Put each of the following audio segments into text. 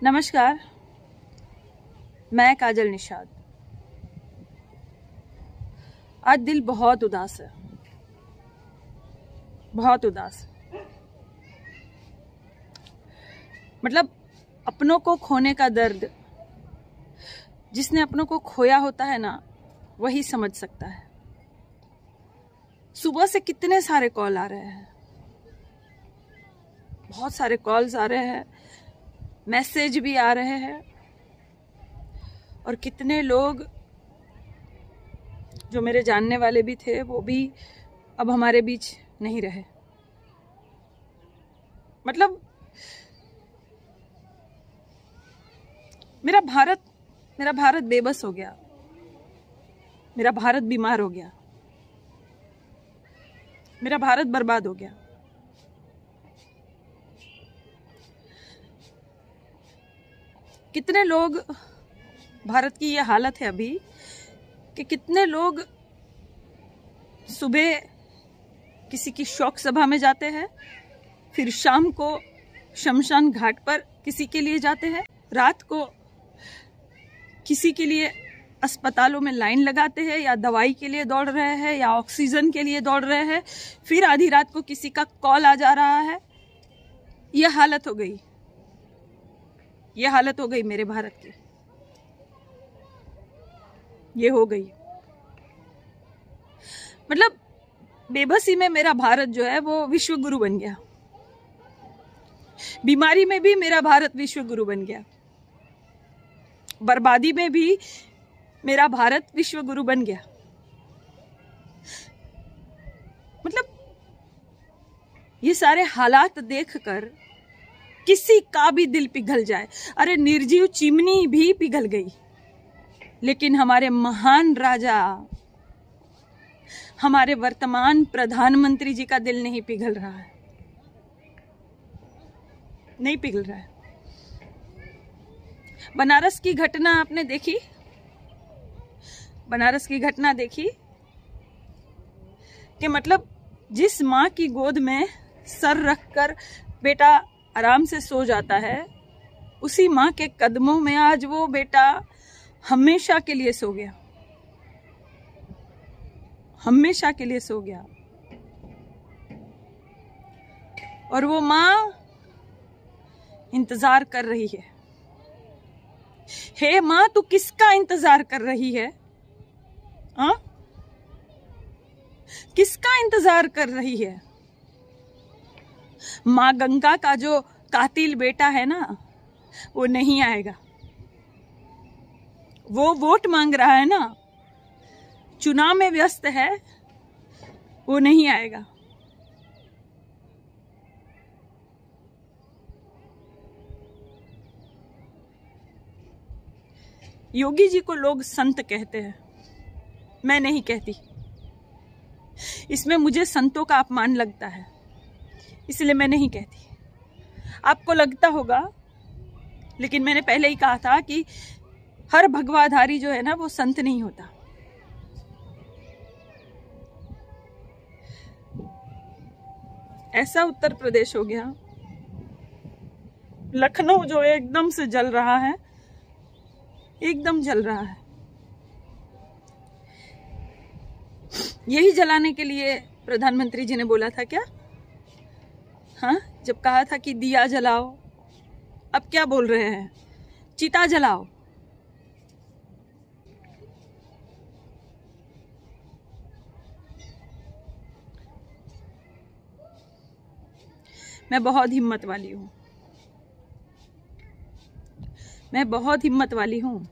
नमस्कार, मैं काजल निषाद। आज दिल बहुत उदास है, बहुत उदास। मतलब अपनों को खोने का दर्द जिसने अपनों को खोया होता है ना, वही समझ सकता है। सुबह से कितने सारे कॉल आ रहे हैं, बहुत सारे कॉल्स आ रहे हैं, मैसेज भी आ रहे हैं, और कितने लोग जो मेरे जानने वाले भी थे वो भी अब हमारे बीच नहीं रहे। मतलब मेरा भारत बेबस हो गया, मेरा भारत बीमार हो गया, मेरा भारत बर्बाद हो गया। कितने लोग, भारत की ये हालत है अभी कि कितने लोग सुबह किसी की शोक सभा में जाते हैं, फिर शाम को शमशान घाट पर किसी के लिए जाते हैं, रात को किसी के लिए अस्पतालों में लाइन लगाते हैं, या दवाई के लिए दौड़ रहे हैं, या ऑक्सीजन के लिए दौड़ रहे हैं, फिर आधी रात को किसी का कॉल आ जा रहा है। यह हालत हो गई, ये हालत हो गई मेरे भारत की, ये हो गई। मतलब बेबसी में मेरा भारत जो है वो विश्व गुरु बन गया, बीमारी में भी मेरा भारत विश्व गुरु बन गया, बर्बादी में भी मेरा भारत विश्व गुरु बन गया। मतलब ये सारे हालात देखकर किसी का भी दिल पिघल जाए। अरे निर्जीव चिमनी भी पिघल गई, लेकिन हमारे महान राजा, हमारे वर्तमान प्रधानमंत्री जी का दिल नहीं पिघल रहा है, नहीं पिघल रहा है। बनारस की घटना आपने देखी, बनारस की घटना देखी कि मतलब जिस माँ की गोद में सर रखकर बेटा आराम से सो जाता है, उसी माँ के कदमों में आज वो बेटा हमेशा के लिए सो गया, हमेशा के लिए सो गया। और वो माँ इंतजार कर रही है। हे माँ, तू किसका इंतजार कर रही है? हाँ, किसका इंतजार कर रही है? माँ गंगा का जो कातिल बेटा है ना, वो नहीं आएगा। वो वोट मांग रहा है ना, चुनाव में व्यस्त है, वो नहीं आएगा। योगी जी को लोग संत कहते हैं, मैं नहीं कहती। इसमें मुझे संतों का अपमान लगता है, इसलिए मैं नहीं कहती। आपको लगता होगा, लेकिन मैंने पहले ही कहा था कि हर भगवाधारी जो है ना, वो संत नहीं होता। ऐसा उत्तर प्रदेश हो गया, लखनऊ जो एकदम से जल रहा है, एकदम जल रहा है। यही जलाने के लिए प्रधानमंत्री जी ने बोला था क्या? हाँ, जब कहा था कि दिया जलाओ, अब क्या बोल रहे हैं? चिता जलाओ। मैं बहुत हिम्मत वाली हूँ, मैं बहुत हिम्मत वाली हूँ,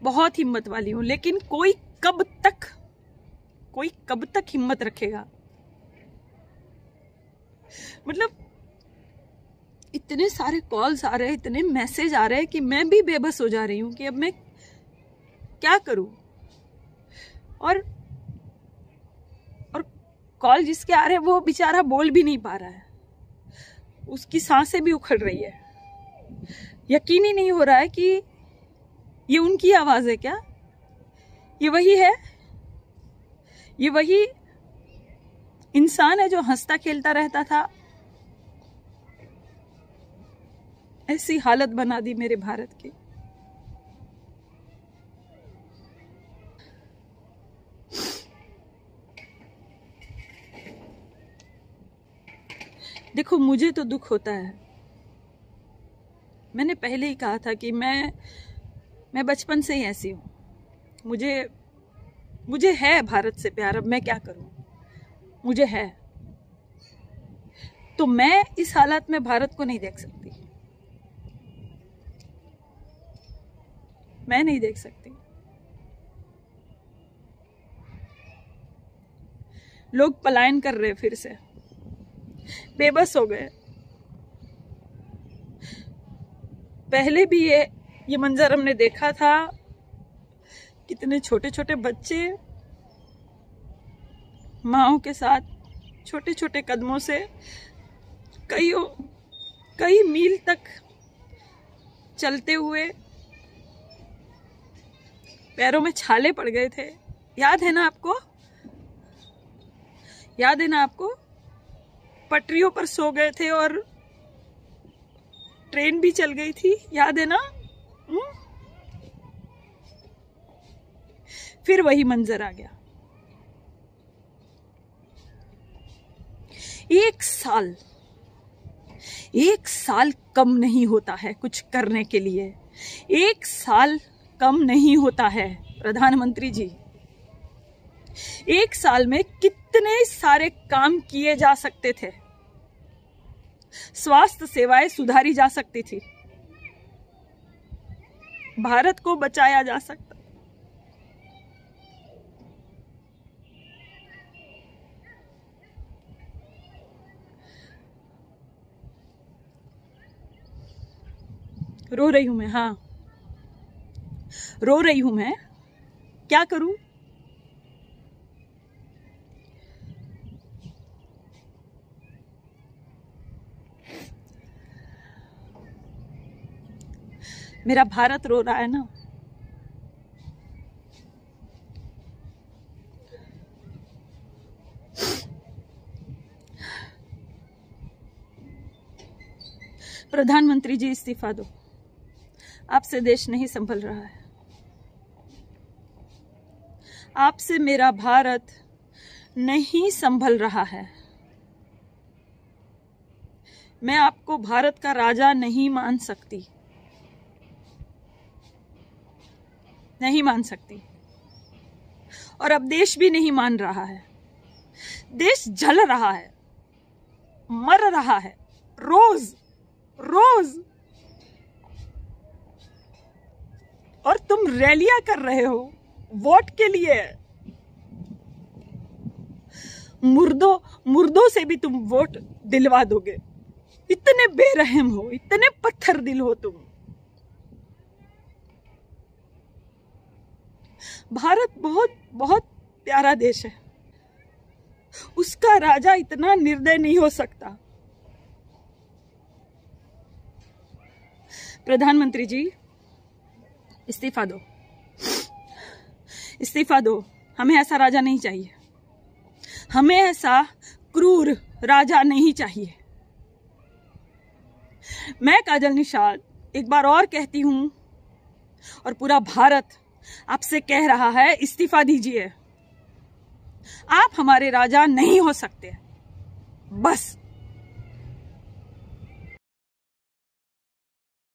बहुत हिम्मत वाली हूँ, लेकिन कोई कब तक हिम्मत रखेगा? मतलब इतने सारे कॉल्स आ रहे हैं, इतने मैसेज आ रहे हैं कि मैं भी बेबस हो जा रही हूँ कि अब मैं क्या करूँ। और कॉल जिसके आ रहे हैं वो बेचारा बोल भी नहीं पा रहा है, उसकी सांसें भी उखड़ रही है। यकीन ही नहीं हो रहा है कि ये उनकी आवाज है क्या? ये वही है, ये वही इंसान है जो हंसता खेलता रहता था, ऐसी हालत बना दी मेरे भारत की। देखो, मुझे तो दुख होता है। मैंने पहले ही कहा था कि मैं बचपन से ही ऐसी हूं। मुझे है भारत से प्यार। अब मैं क्या करूं, मुझे है। तो मैं इस हालत में भारत को नहीं देख सकती। मैं नहीं देख सकती। लोग पलायन कर रहे, फिर से बेबस हो गए। पहले भी ये मंजर हमने देखा था। कितने छोटे छोटे बच्चे माओं के साथ छोटे छोटे कदमों से कई मील तक चलते हुए पैरों में छाले पड़ गए थे। याद है ना आपको? याद है ना आपको? पटरियों पर सो गए थे और ट्रेन भी चल गई थी। याद है ना? फिर वही मंजर आ गया। एक साल कम नहीं होता है कुछ करने के लिए। एक साल कम नहीं होता है प्रधानमंत्री जी। एक साल में कितने सारे काम किए जा सकते थे। स्वास्थ्य सेवाएं सुधारी जा सकती थी। भारत को बचाया जा सकता। रो रही हूं मैं, हाँ रो रही हूं मैं। क्या करूं? मेरा भारत रो रहा है ना। प्रधानमंत्री जी, इस्तीफा दो। आपसे देश नहीं संभल रहा है। आपसे मेरा भारत नहीं संभल रहा है। मैं आपको भारत का राजा नहीं मान सकती। नहीं मान सकती। और अब देश भी नहीं मान रहा है। देश जल रहा है, मर रहा है, रोज रोज। और तुम रैलियां कर रहे हो वोट के लिए। मुर्दों से भी तुम वोट दिलवा दोगे। इतने बेरहम हो, इतने पत्थर दिल हो तुम। भारत बहुत बहुत प्यारा देश है। उसका राजा इतना निर्दय नहीं हो सकता। प्रधानमंत्री जी, इस्तीफा दो। इस्तीफा दो। हमें ऐसा राजा नहीं चाहिए। हमें ऐसा क्रूर राजा नहीं चाहिए। मैं काजल निषाद एक बार और कहती हूं, और पूरा भारत आपसे कह रहा है, इस्तीफा दीजिए। आप हमारे राजा नहीं हो सकते। बस।